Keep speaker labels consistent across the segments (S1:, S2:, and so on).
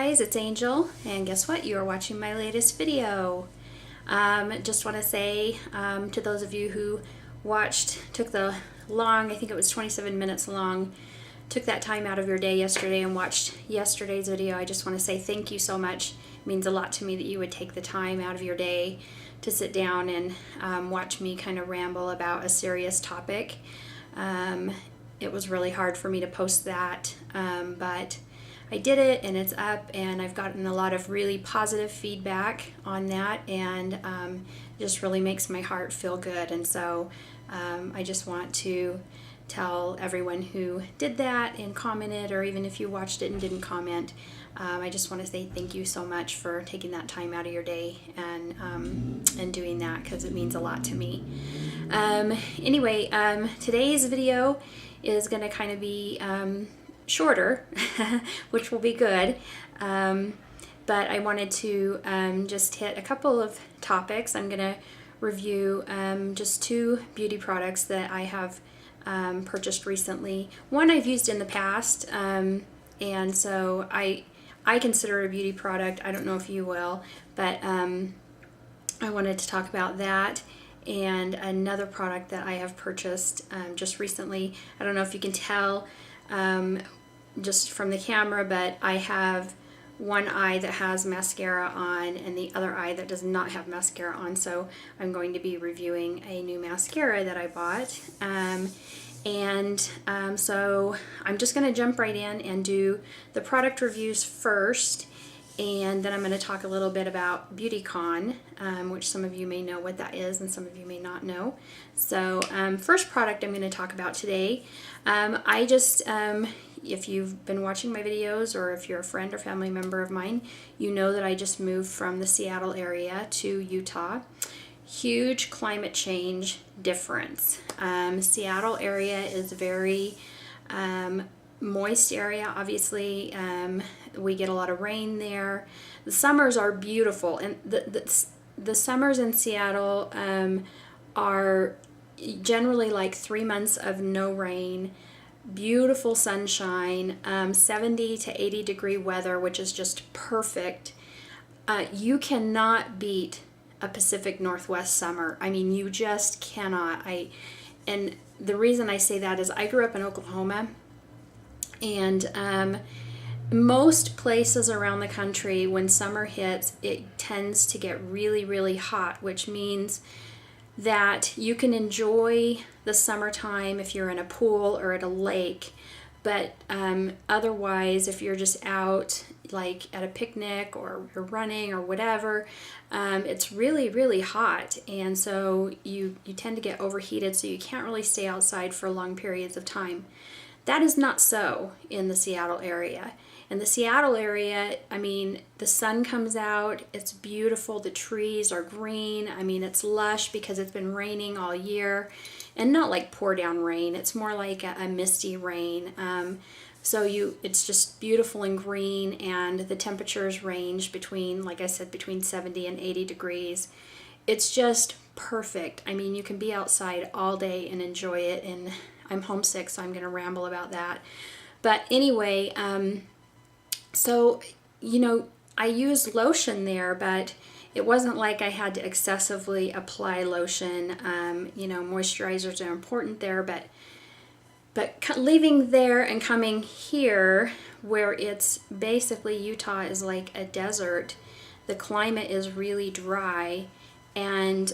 S1: guys, it's Angel, and guess what? You are watching my latest video. Just want to say to those of you who took the long, I think it was 27 minutes long, took that time out of your day yesterday and watched yesterday's video. I just want to say thank you so much. It means a lot to me that you would take the time out of your day to sit down and watch me kind of ramble about a serious topic. It was really hard for me to post that, but I did it and it's up, and I've gotten a lot of really positive feedback on that, and just really makes my heart feel good. And so I just want to tell everyone who did that and commented, or even if you watched it and didn't comment, I just want to say thank you so much for taking that time out of your day and doing that, because it means a lot to me. Anyway, today's video is going to kind of be shorter, which will be good, but I wanted to just hit a couple of topics. I'm going to review just 2 beauty products that I have purchased recently. One I've used in the past, and so I consider it a beauty product. I don't know if you will, but I wanted to talk about that. And another product that I have purchased just recently. I don't know if you can tell just from the camera, but I have one eye that has mascara on and the other eye that does not have mascara on. So I'm going to be reviewing a new mascara that I bought. So I'm just going to jump right in and do the product reviews first. And then I'm going to talk a little bit about BeautyCon, which some of you may know what that is and some of you may not know. So first product I'm going to talk about today, if you've been watching my videos, or if you're a friend or family member of mine, you know that I just moved from the Seattle area to Utah. Huge climate change difference. Seattle area is very moist area, obviously. We get a lot of rain there. The summers are beautiful, and the summers in Seattle are generally like 3 months of no rain, beautiful sunshine, 70 to 80 degree weather, which is just perfect. You cannot beat a Pacific Northwest summer. I mean, you just cannot. And the reason I say that is I grew up in Oklahoma, and most places around the country, when summer hits, it tends to get really, really hot, which means that you can enjoy the summertime if you're in a pool or at a lake, but otherwise, if you're just out like at a picnic or you're running or whatever, it's really, really hot, and so you tend to get overheated, so you can't really stay outside for long periods of time. That is not so in the Seattle area. In the Seattle area, I mean, the sun comes out, it's beautiful, the trees are green, I mean, it's lush because it's been raining all year, and not like pour down rain, it's more like a misty rain. It's just beautiful and green, and the temperatures range between, like I said, between 70 and 80 degrees. It's just perfect. I mean, you can be outside all day and enjoy it, and I'm homesick, so I'm going to ramble about that. But anyway, so, I used lotion there, but it wasn't like I had to excessively apply lotion. Moisturizers are important there, but leaving there and coming here, where it's basically, Utah is like a desert, the climate is really dry, and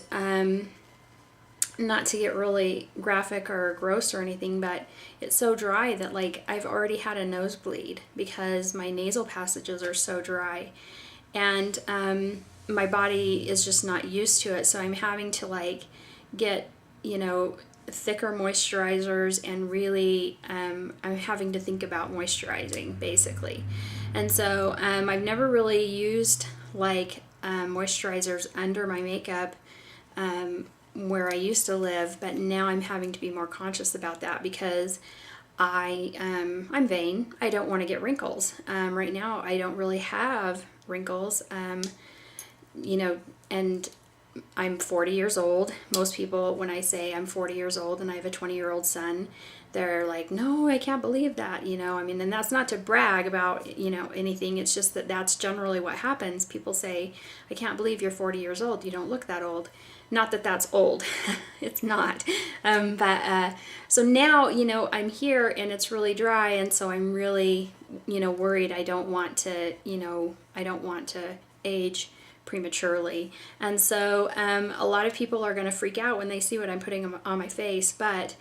S1: not to get really graphic or gross or anything, but it's so dry that like I've already had a nosebleed because my nasal passages are so dry, and my body is just not used to it, so I'm having to like get thicker moisturizers, and really I'm having to think about moisturizing basically. And so I've never really used like moisturizers under my makeup where I used to live, but now I'm having to be more conscious about that because I'm vain. I don't want to get wrinkles. Right now I don't really have wrinkles, and I'm 40 years old. Most people, when I say I'm 40 years old and I have a 20-year-old son, they're like, no, I can't believe that, you know. I mean, and that's not to brag about, you know, anything. It's just that that's generally what happens. People say, I can't believe you're 40 years old. You don't look that old. Not that that's old. It's not. So now, you know, I'm here and it's really dry, and so I'm really, you know, worried. I don't want to, you know, I don't want to age prematurely. And so a lot of people are going to freak out when they see what I'm putting on my face, but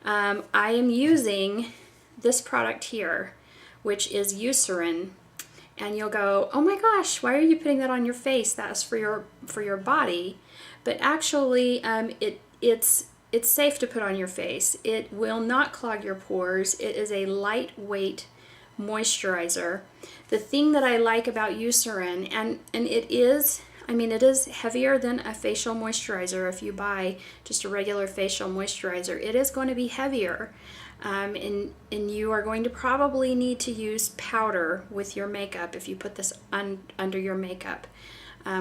S1: I am using this product here, which is Eucerin. And you'll go, oh my gosh, why are you putting that on your face? That's for your body. But actually, it's safe to put on your face. It will not clog your pores. It is a lightweight moisturizer. The thing that I like about Eucerin, and it is, I mean, it is heavier than a facial moisturizer. If you buy just a regular facial moisturizer, it is going to be heavier. And you are going to probably need to use powder with your makeup if you put this under your makeup,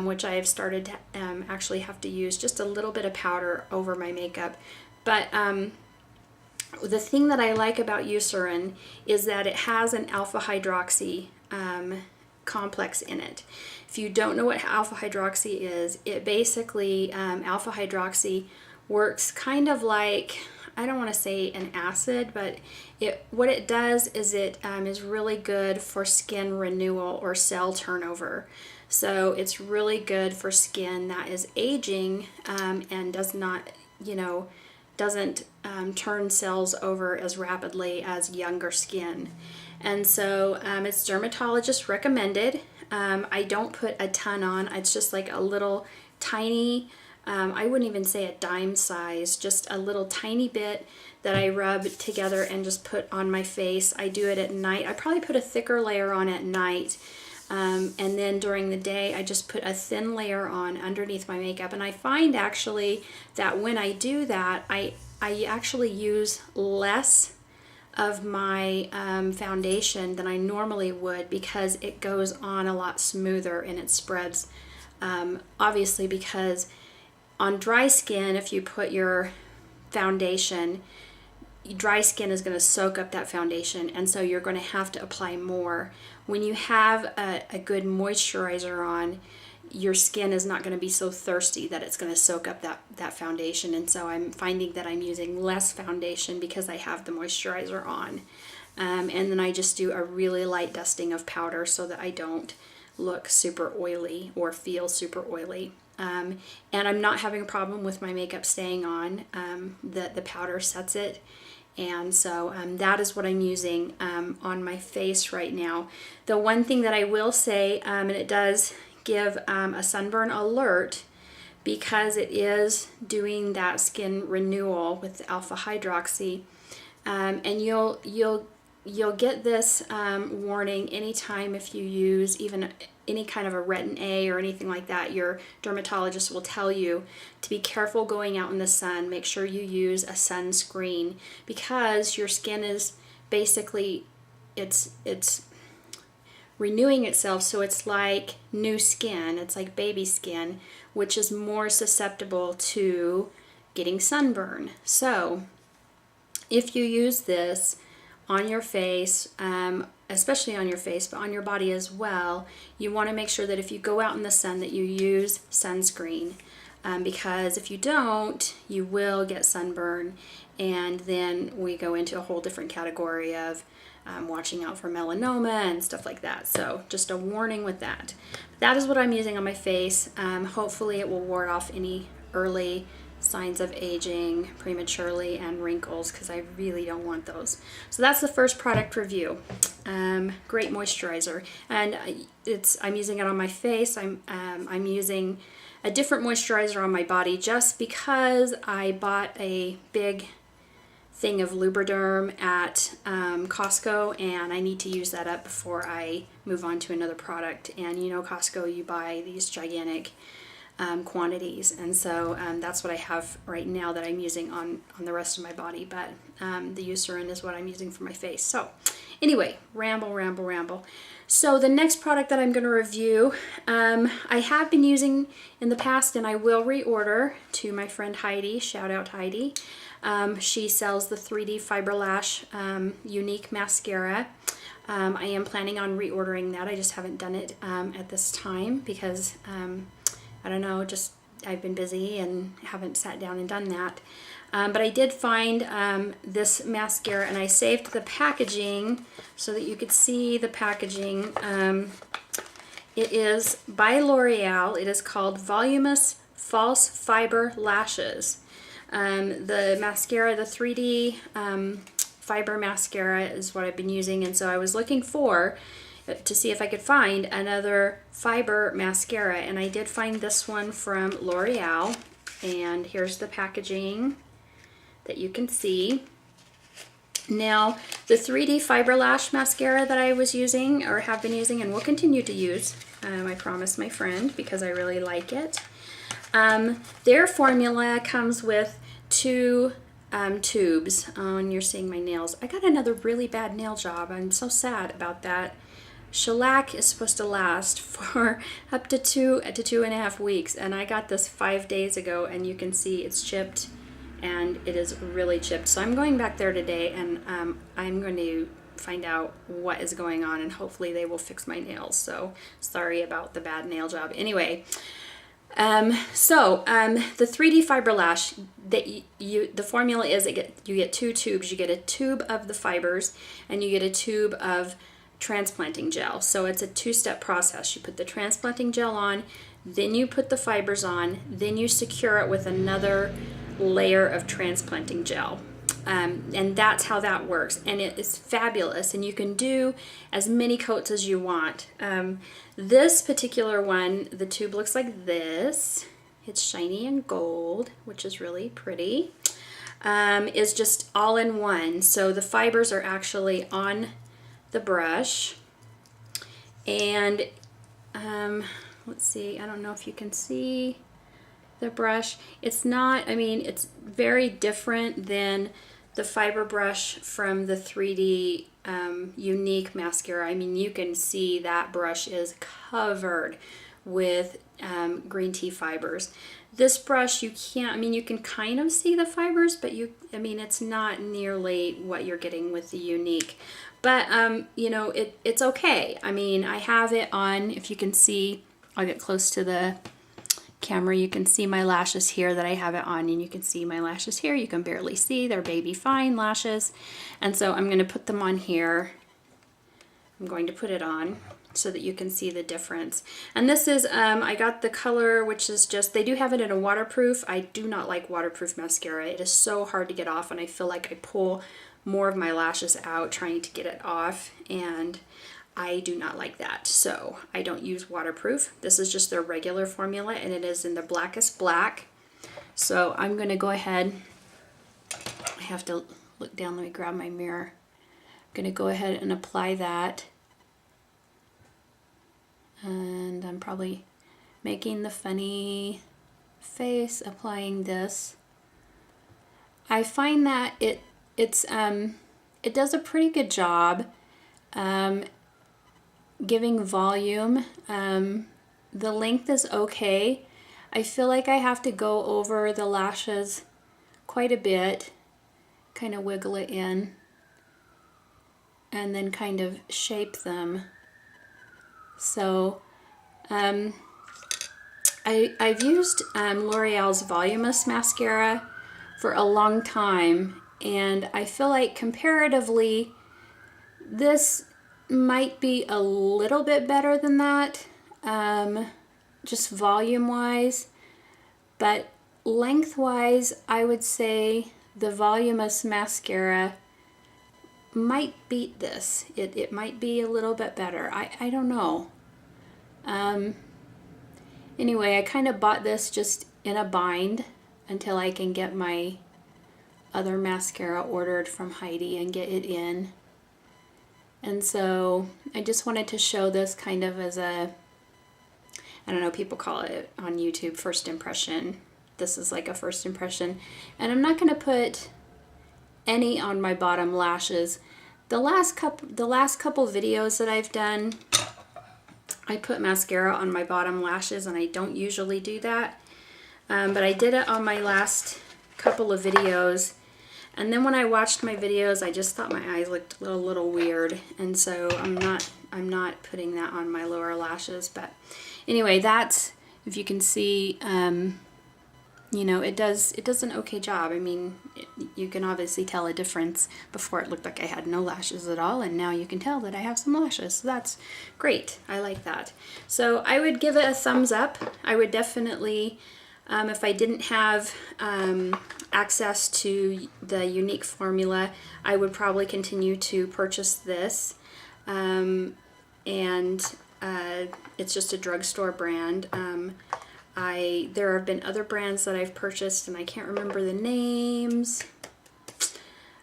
S1: which I have started to actually have to use just a little bit of powder over my makeup. But the thing that I like about Eucerin is that it has an alpha hydroxy complex in it. If you don't know what alpha hydroxy is, it basically, alpha hydroxy works kind of like, I don't want to say an acid, but what it does is it is really good for skin renewal or cell turnover. So it's really good for skin that is aging and does not, you know, doesn't turn cells over as rapidly as younger skin. And so it's dermatologist recommended. I don't put a ton on. It's just like a little tiny, I wouldn't even say a dime size, just a little tiny bit that I rub together and just put on my face. I do it at night. I probably put a thicker layer on at night. And then during the day, I just put a thin layer on underneath my makeup. And I find actually that when I do that, I actually use less of my foundation than I normally would, because it goes on a lot smoother and it spreads. Obviously, because on dry skin, if you put your foundation, dry skin is going to soak up that foundation, and so you're going to have to apply more. When you have a good moisturizer on, your skin is not going to be so thirsty that it's going to soak up that foundation. And so I'm finding that I'm using less foundation because I have the moisturizer on. And then I just do a really light dusting of powder so that I don't look super oily or feel super oily. And I'm not having a problem with my makeup staying on. The powder sets it. And so that is what I'm using on my face right now. The one thing that I will say, and it does give a sunburn alert, because it is doing that skin renewal with alpha hydroxy, and you'll get this warning anytime if you use even any kind of a retin A or anything like that. Your dermatologist will tell you to be careful going out in the sun. Make sure you use a sunscreen, because your skin is basically, it's renewing itself, so it's like new skin. It's like baby skin, which is more susceptible to getting sunburn. So if you use this on your face, especially on your face, but on your body as well, you want to make sure that if you go out in the sun that you use sunscreen, because if you don't, you will get sunburn, and then we go into a whole different category of watching out for melanoma and stuff like that. So just a warning with that. That is what I'm using on my face. Hopefully it will ward off any early signs of aging prematurely and wrinkles, because I really don't want those. So that's the first product review. Great moisturizer, and I'm using it on my face. I'm using a different moisturizer on my body just because I bought a big thing of Lubriderm at Costco, and I need to use that up before I move on to another product. And you know, Costco, you buy these gigantic quantities, and so that's what I have right now that I'm using on the rest of my body, but the Eucerin is what I'm using for my face. So anyway, ramble. So the next product that I'm going to review, I have been using in the past, and I will reorder to my friend Heidi. Shout out Heidi. She sells the 3D Fiber Lash Unique Mascara. I am planning on reordering that. I just haven't done it at this time because, I don't know, just I've been busy and haven't sat down and done that. But I did find this mascara, and I saved the packaging so that you could see the packaging. It is by L'Oreal. It is called Voluminous False Fiber Lashes. The mascara, the 3D Fiber Mascara is what I've been using, and so I was looking to see if I could find another fiber mascara, and I did find this one from L'Oreal, and here's the packaging that you can see. Now, the 3D Fiber Lash Mascara that I was using, or have been using, and will continue to use, I promised my friend because I really like it. Their formula comes with 2 tubes. Oh, and you're seeing my nails. I got another really bad nail job. I'm so sad about that. Shellac is supposed to last for up to 2 to 2.5 weeks, and I got this 5 days ago, and you can see it's chipped, and it is really chipped. So I'm going back there today, and I'm going to find out what is going on, and hopefully they will fix my nails. So sorry about the bad nail job. Anyway, the 3D Fiber Lash, the formula is you get 2 tubes. You get a tube of the fibers, and you get a tube of transplanting gel. So it's a 2-step process. You put the transplanting gel on, then you put the fibers on, then you secure it with another layer of transplanting gel. And that's how that works, and it is fabulous, and you can do as many coats as you want. This particular one, the tube looks like this. It's shiny and gold, which is really pretty. Is just all in one, so the fibers are actually on the brush, and let's see, I don't know if you can see the brush. It's not, I mean, it's very different than the fiber brush from the 3D Unique Mascara. I mean, you can see that brush is covered with green tea fibers. This brush, you can't, I mean, you can kind of see the fibers, but I mean, it's not nearly what you're getting with the Unique. But, you know, it's okay. I mean, I have it on, if you can see, I'll get close to the camera, you can see my lashes here that I have it on, and you can see my lashes here. You can barely see, they're baby fine lashes. And so I'm going to put them on here. I'm going to put it on so that you can see the difference. And this is, I got the color, which is just, they do have it in a waterproof. I do not like waterproof mascara. It is so hard to get off, and I feel like I pull more of my lashes out trying to get it off, and I do not like that, so I don't use waterproof. This is just their regular formula, and it is in the blackest black. So I'm going to go ahead, I have to look down, let me grab my mirror. I'm going to go ahead and apply that, and I'm probably making the funny face applying this. I find that it does a pretty good job giving volume. The length is okay. I feel like I have to go over the lashes quite a bit, kind of wiggle it in, and then kind of shape them. So I've used L'Oreal's Voluminous Mascara for a long time, and I feel like comparatively this might be a little bit better than that, just volume wise, but length wise I would say the Voluminous Mascara might beat this. It might be a little bit better. I don't know. Anyway, I kind of bought this just in a bind until I can get my other mascara ordered from Heidi and get it in. And so I just wanted to show this kind of as a, I don't know, people call it on YouTube first impression. This is like a first impression. And I'm not going to put any on my bottom lashes. The last couple videos that I've done, I put mascara on my bottom lashes, and I don't usually do that. But I did it on my last couple of videos. And then when I watched my videos, I just thought my eyes looked a little weird. And so I'm not putting that on my lower lashes. But anyway, that's, if you can see, you know, it does an okay job. I mean, you can obviously tell a difference. Before it looked like I had no lashes at all, and now you can tell that I have some lashes. So that's great. I like that. So I would give it a thumbs up. I would definitely, if I didn't have access to the unique formula, I would probably continue to purchase this. And it's just a drugstore brand. There have been other brands that I've purchased, and I can't remember the names.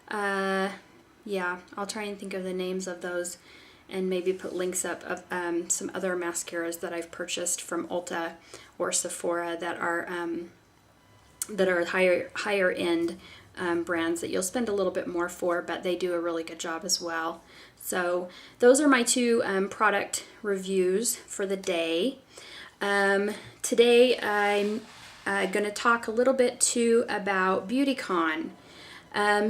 S1: Yeah, I'll try and think of the names of those, and maybe put links up of some other mascaras that I've purchased from Ulta or Sephora that are higher end brands that you'll spend a little bit more for, but they do a really good job as well. So those are my two product reviews for the day. Today I'm going to talk a little bit too about BeautyCon.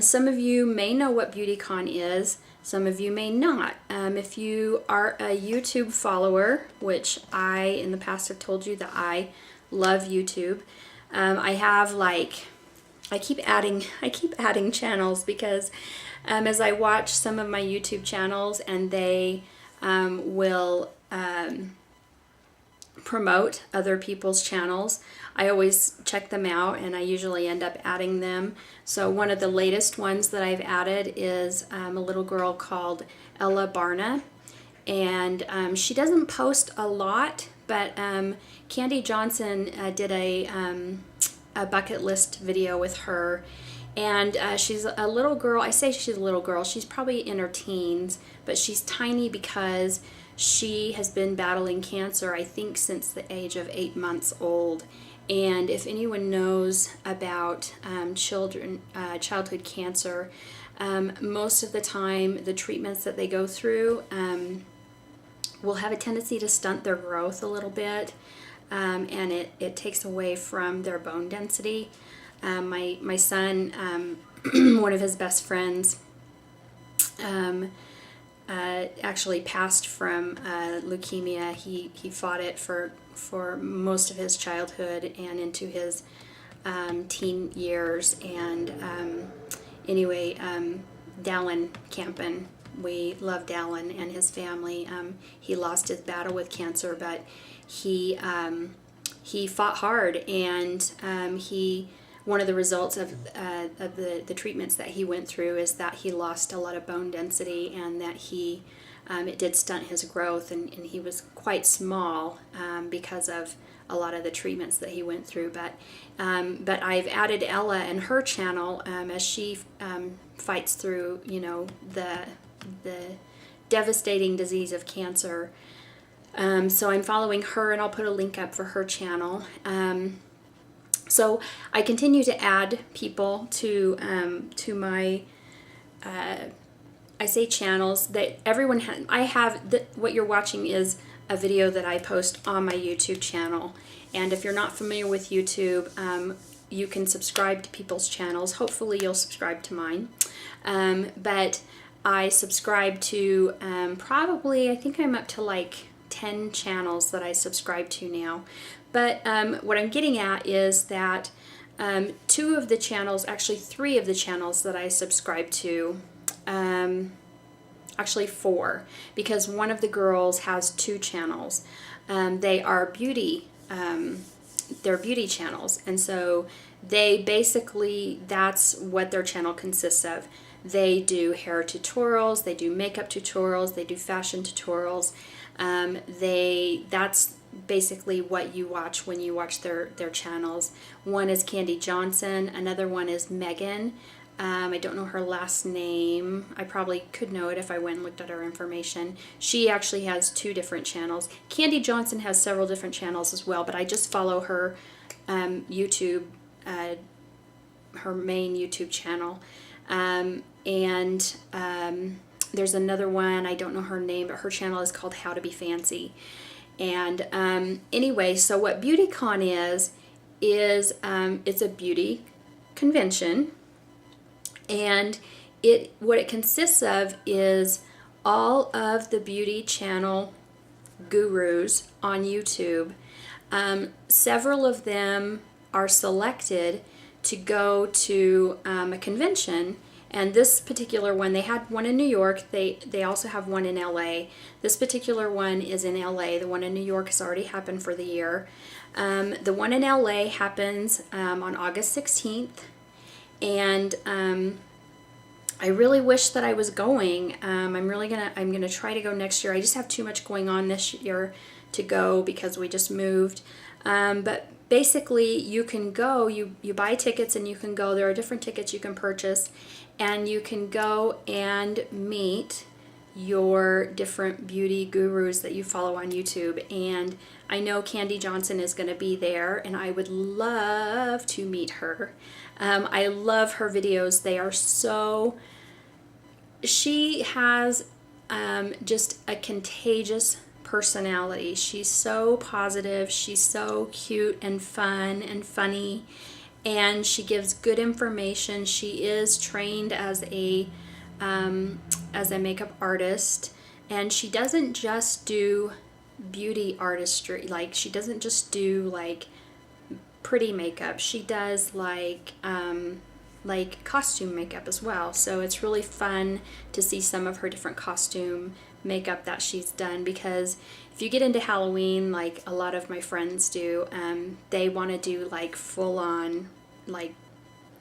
S1: Some of you may know what BeautyCon is, some of you may not. If you are a YouTube follower, which I in the past have told you that I love YouTube, I have like, I keep adding channels because as I watch some of my YouTube channels and they will promote other people's channels, I always check them out, and I usually end up adding them. So one of the latest ones that I've added is a little girl called Barna, and she doesn't post a lot, but Kandee Johnson did a bucket list video with her, and she's a little girl. I say she's a little girl, she's probably in her teens, but she's tiny because she has been battling cancer, I think, since the age of 8 months old. And if anyone knows about childhood cancer, most of the time the treatments that they go through will have a tendency to stunt their growth a little bit, and it takes away from their bone density. My son, one of his best friends, actually passed from leukemia. He fought it for most of his childhood and into his teen years. And anyway, Dallin Campen, we love Dallin and his family. He lost his battle with cancer, but he fought hard, and one of the results of the treatments that he went through is that he lost a lot of bone density, and that it did stunt his growth, and he was quite small because of a lot of the treatments that he went through. But I've added Ella and her channel as she fights through, you know, the devastating disease of cancer. So I'm following her, and I'll put a link up for her channel. So I continue to add people to my I say channels that everyone what you're watching is a video that I post on my YouTube channel. And if you're not familiar with YouTube, you can subscribe to people's channels. Hopefully you'll subscribe to mine. But I subscribe to probably, I think I'm up to like 10 channels that I subscribe to now. But what I'm getting at is that 2 of the channels, actually 3 of the channels that I subscribe to, actually 4, because one of the girls has 2 channels. They are they're beauty channels, and so they basically, that's what their channel consists of. They do hair tutorials, they do makeup tutorials, they do fashion tutorials. That's basically what you watch when you watch their channels. One is Kandee Johnson, another one is Megan. I don't know her last name. I probably could know it if I went and looked at her information. She actually has 2 different channels. Kandee Johnson has several different channels as well, but I just follow her YouTube, her main YouTube channel. There's another one, I don't know her name, but her channel is called How to Be Fancy. And anyway, so what BeautyCon is it's a beauty convention, and what it consists of is all of the beauty channel gurus on YouTube. Several of them are selected to go to a convention, and this particular one, they had one in New York, they also have one in LA. This particular one is in LA. The one in New York has already happened for the year. The one in LA happens on August 16th, and I really wish that I was going. I'm gonna try to go next year. I just have too much going on this year to go because we just moved. But basically, you can go. You buy tickets and you can go. There are different tickets you can purchase, and you can go and meet your different beauty gurus that you follow on YouTube. And I know Kandee Johnson is going to be there, and I would love to meet her. I love her videos. They are so... She has just a contagious personality. She's so positive. She's so cute and fun and funny, and she gives good information. She is trained as a makeup artist, and she doesn't just do beauty artistry. Like, she doesn't just do like pretty makeup. She does like costume makeup as well. So it's really fun to see some of her different costume makeup that she's done, because if you get into Halloween, like a lot of my friends do, they want to do like full-on like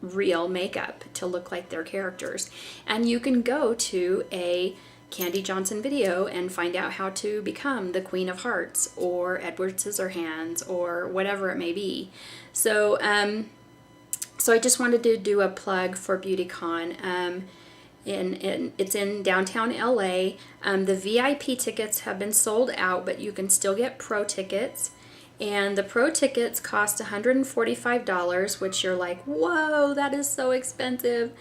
S1: real makeup to look like their characters. And you can go to a Kandee Johnson video and find out how to become the Queen of Hearts or Edward Scissorhands or whatever it may be. So so I just wanted to do a plug for BeautyCon. It's in downtown LA. The VIP tickets have been sold out, but you can still get pro tickets. And the pro tickets cost $145, which you're like, whoa, that is so expensive.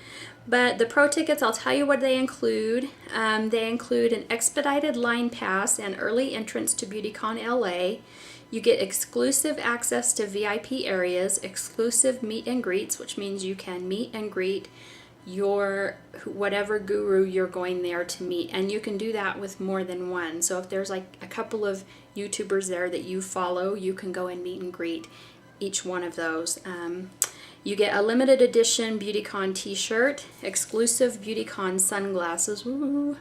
S1: But the pro tickets, I'll tell you what they include. They include an expedited line pass and early entrance to BeautyCon LA. You get exclusive access to VIP areas, exclusive meet and greets, which means you can meet and greet your whatever guru you're going there to meet, and you can do that with more than one. So if there's like a couple of YouTubers there that you follow, you can go and meet and greet each one of those. You get a limited edition BeautyCon t-shirt, exclusive BeautyCon sunglasses, woo.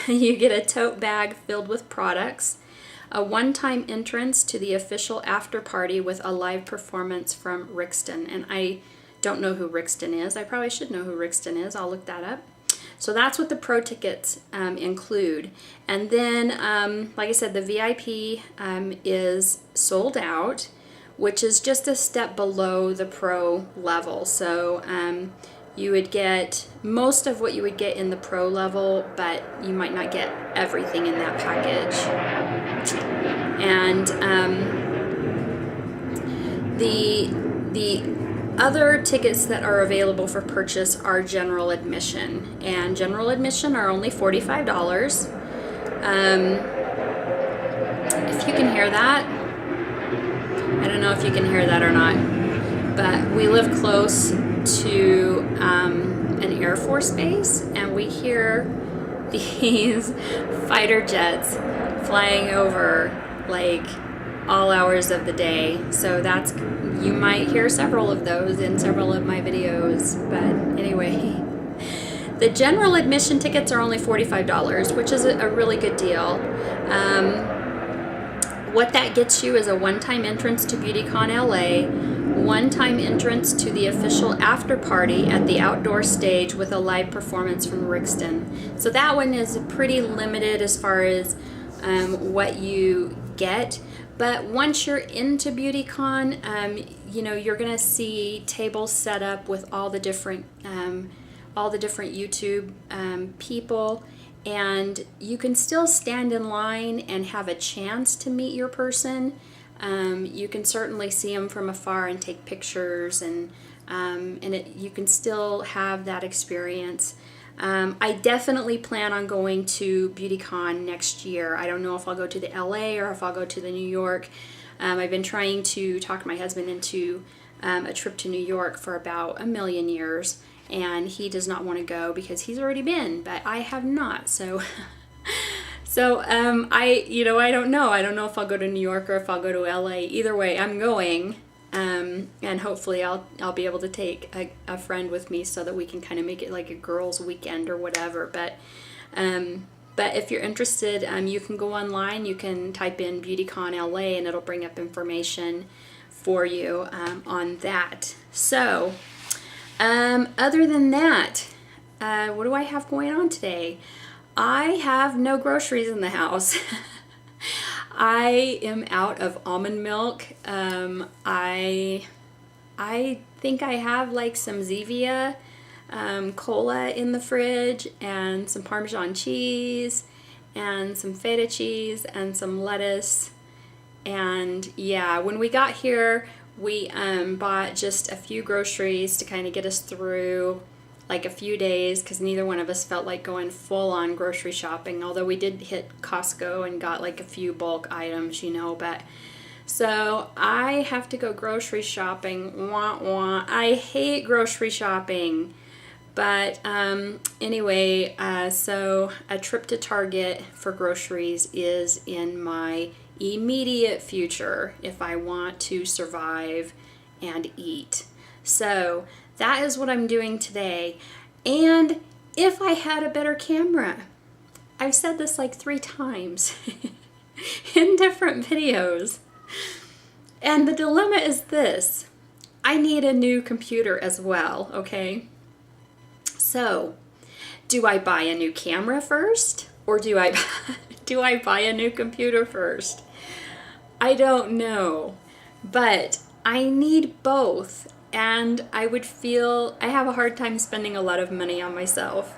S1: You get a tote bag filled with products, a one-time entrance to the official after party with a live performance from Rixton. And I don't know who Rixton is. I probably should know who Rixton is. I'll look that up. So that's what the pro tickets include. And then, like I said, the VIP is sold out, which is just a step below the pro level. So you would get most of what you would get in the pro level, but you might not get everything in that package. And the other tickets that are available for purchase are general admission, and general admission are only $45. If you can hear that, I don't know if you can hear that or not, but we live close to an Air Force base, and we hear these fighter jets flying over like all hours of the day. So that's, you might hear several of those in several of my videos. But anyway, the general admission tickets are only $45, which is a really good deal. What that gets you is a one-time entrance to BeautyCon LA, one-time entrance to the official after party at the outdoor stage with a live performance from Rixton. So that one is pretty limited as far as what you get. But once you're into BeautyCon, you know, you're gonna see tables set up with all the different YouTube people, and you can still stand in line and have a chance to meet your person. You can certainly see them from afar and take pictures, and you can still have that experience. I definitely plan on going to BeautyCon next year. I don't know if I'll go to the LA or if I'll go to the New York. I've been trying to talk my husband into a trip to New York for about a million years, and he does not want to go because he's already been, but I have not. So I don't know. I don't know if I'll go to New York or if I'll go to LA. Either way, I'm going. And hopefully I'll be able to take a friend with me so that we can kind of make it like a girls' weekend or whatever. But if you're interested, you can go online. You can type in BeautyCon LA and it'll bring up information for you on that. So other than that, what do I have going on today? I have no groceries in the house. I am out of almond milk. I think I have like some Zevia cola in the fridge and some Parmesan cheese and some feta cheese and some lettuce. And yeah, when we got here, we bought just a few groceries to kind of get us through like a few days, because neither one of us felt like going full on grocery shopping, although we did hit Costco and got like a few bulk items, but so I have to go grocery shopping. Wah, wah. I hate grocery shopping, but anyway, so a trip to Target for groceries is in my immediate future if I want to survive and eat. So that is what I'm doing today. And if I had a better camera, I've said this like 3 times in different videos. And the dilemma is this: I need a new computer as well, okay? So, do I buy a new camera first, or do I buy a new computer first? I don't know, but I need both. And I have a hard time spending a lot of money on myself,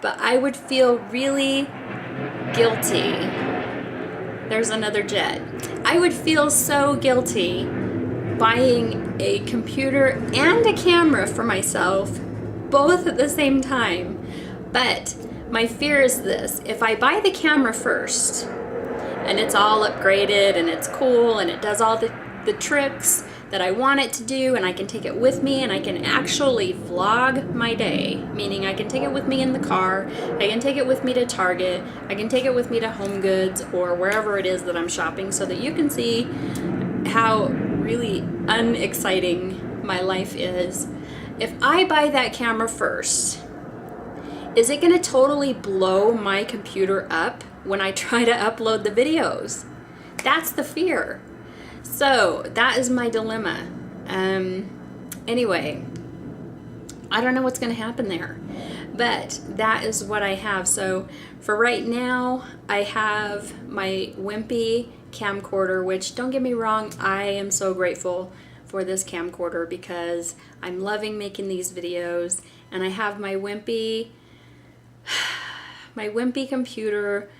S1: but I would feel really guilty. There's another jet. I would feel so guilty buying a computer and a camera for myself, both at the same time. But my fear is this: if I buy the camera first, and it's all upgraded and it's cool and it does all the tricks that I want it to do, and I can take it with me and I can actually vlog my day, meaning I can take it with me in the car, I can take it with me to Target, I can take it with me to Home Goods or wherever it is that I'm shopping, so that you can see how really unexciting my life is. If I buy that camera first, is it going to totally blow my computer up when I try to upload the videos? That's the fear. So that is my dilemma. Anyway, I don't know what's going to happen there, but that is what I have. So for right now, I have my wimpy camcorder, which, don't get me wrong, I am so grateful for this camcorder because I'm loving making these videos, and I have my wimpy computer.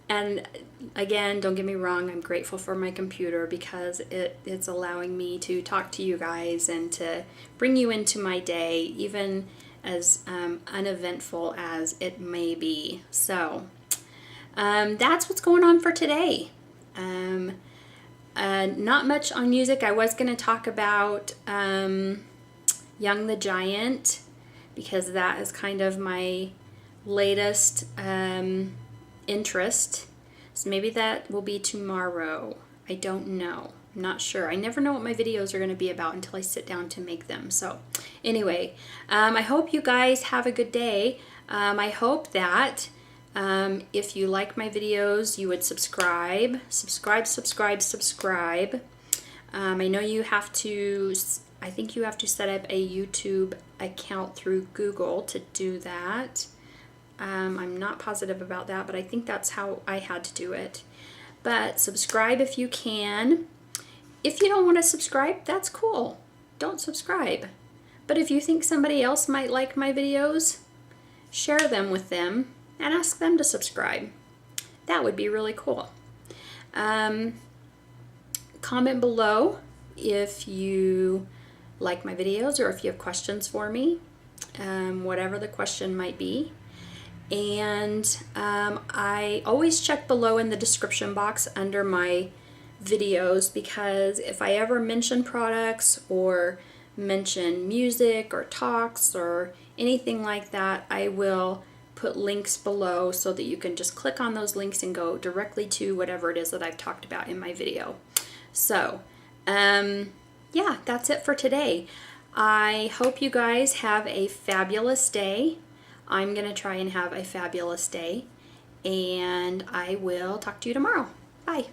S1: And again, don't get me wrong, I'm grateful for my computer because it's allowing me to talk to you guys and to bring you into my day, even as uneventful as it may be. So that's what's going on for today. Not much on music. I was going to talk about Young the Giant because that is kind of my latest interest. So maybe that will be tomorrow. I don't know. I'm not sure. I never know what my videos are going to be about until I sit down to make them. So anyway, I hope you guys have a good day. I hope that if you like my videos, you would subscribe. I know you have to, I think you have to set up a YouTube account through Google to do that. I'm not positive about that, but I think that's how I had to do it. But subscribe if you can. If you don't want to subscribe, that's cool. Don't subscribe. But if you think somebody else might like my videos, share them with them and ask them to subscribe. That would be really cool. Comment below if you like my videos or if you have questions for me, whatever the question might be. And I always check below in the description box under my videos, because if I ever mention products or mention music or talks or anything like that, I will put links below so that you can just click on those links and go directly to whatever it is that I've talked about in my video. So yeah, that's it for today. I hope you guys have a fabulous day. I'm gonna try and have a fabulous day, and I will talk to you tomorrow. Bye.